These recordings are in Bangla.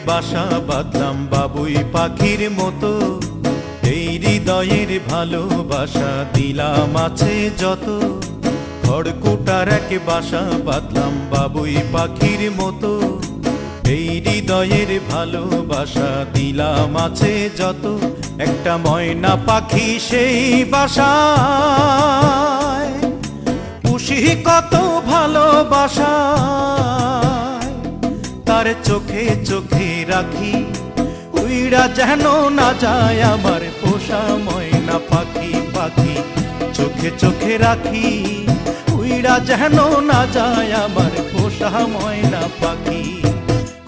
বাসা বাঁধলাম বাবুই পাখির মতো, এই হৃদয়ের ভালোবাসা দিলাম আছে যত। খড়কুটার এক বাসা বাঁধলাম বাবুই পাখির মতো, এই হৃদয়ের ভালোবাসা দিলাম আছে যত। একটা ময়না পাখি সেই বাসায় পুষি কত ভালোবাসা, তার চোখে চোখে রাখি উইড়া যেন না যায় আমার পোষা ময়না পাখি। পাখি চোখে চোখে রাখি উইড়া যেন না যায় আমার পোষা ময়না পাখি।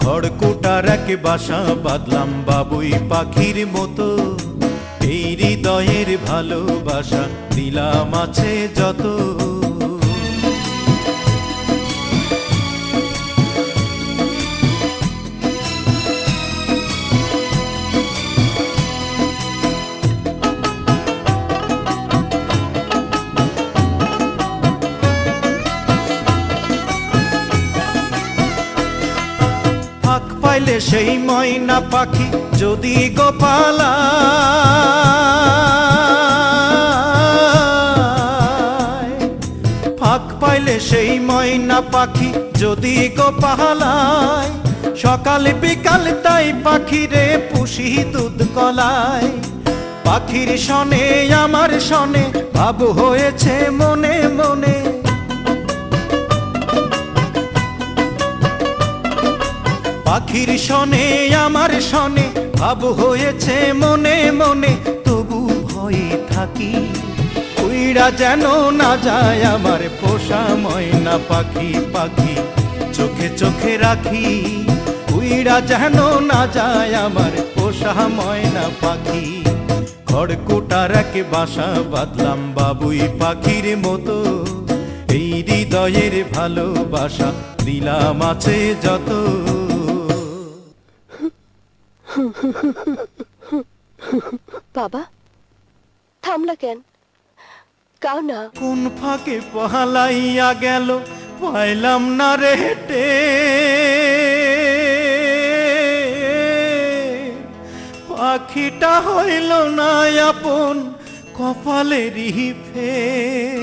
খড়কুটার এক বাসা বাঁধলাম বাবুই পাখির মতো, এই হৃদয়ের ভালোবাসা দিলাম আছে যত। ফাঁক পাইলে সেই ময়না পাখি যদি গোপালা, ফাঁক পাইলে সেই ময়না পাখি যদি গোপালায়, সকাল বিকাল তাই পাখিরে পুষি দুধ কলায়। পাখির শনে আমার শনে ভাব হয়েছে মনে মনে, পাখির শনে আমার শনে ভাব হয়েছে মনে মনে। তবু ভয়ে থাকি উইড়া যেন না যায় আমার পোষা ময়না পাখি। পাখি চোখে চোখে রাখি উইড়া যেন না যায় আমার পোষা ময়না পাখি। খড়কুটার এক বাসা বাঁধলাম বাবুই পাখির মতো, এই হৃদয়ের ভালোবাসা দিলাম আছে যত। বাবা থামলা কেন? কাও না। কোন ফাঁকে পালাইয়া গেল পাইলাম না রে হেটে, পাখিটা হইল না আপন কপালেরই ফের।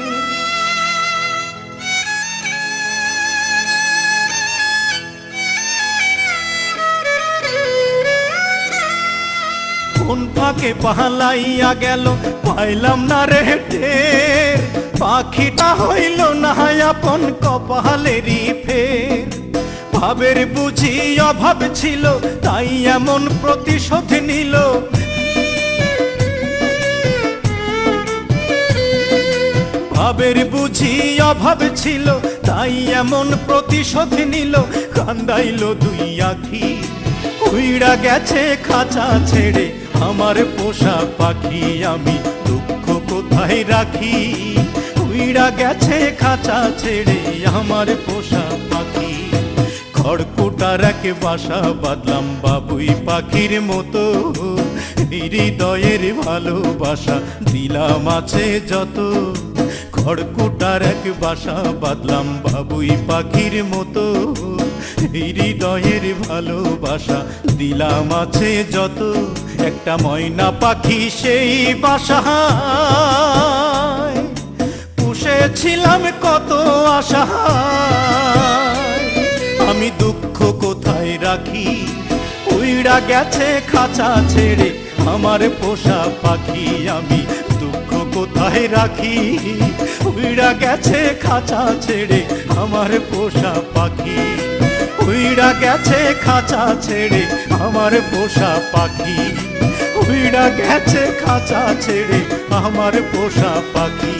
কোন ফাঁকে পালাইয়া গেল পাইলাম না রে টের, পাখিটা হইল না আপন কপালেরই ফের। ভাবের বুঝি অভাব ছিল তাই এমন প্রতিশোধ নিল, ভাবের বুঝি অভাব ছিল তাই এমন প্রতিশোধ নিল। কান্দাইল দুই আখি উইড়া গেছে খাঁচা ছেড়ে আমার পোষা পাখি, আমি দুঃখ কোথায় রাখি। উইড়া গেছে খাঁচা ছেড়ে আমার পোষা পাখি। খড়কুটার এক বাসা বাঁধলাম বাবুই পাখির মতো, হৃদয়ের ভালোবাসা দিলাম আছে যত। খড়কুটার এক বাসা বাঁধলাম বাবুই পাখির মতো, হৃদয়ের ভালোবাসা দিলাম আছে যত। একটা ময়না পাখি সেই বাসায় পুষেছিলাম কত আশা, আমি দুঃখ কোথায় রাখি উইড়া গেছে খাঁচা ছেড়ে আমার পোষা পাখি। আমি দুঃখ কোথায় রাখি উইড়া গেছে খাঁচা ছেড়ে আমার পোষা পাখি। উইড়া গেছে খাঁচা ছেড়ে আমার পোষা পাখি, উইড়া গেছে খাঁচা ছেড়ে আমার পোষা পাখি।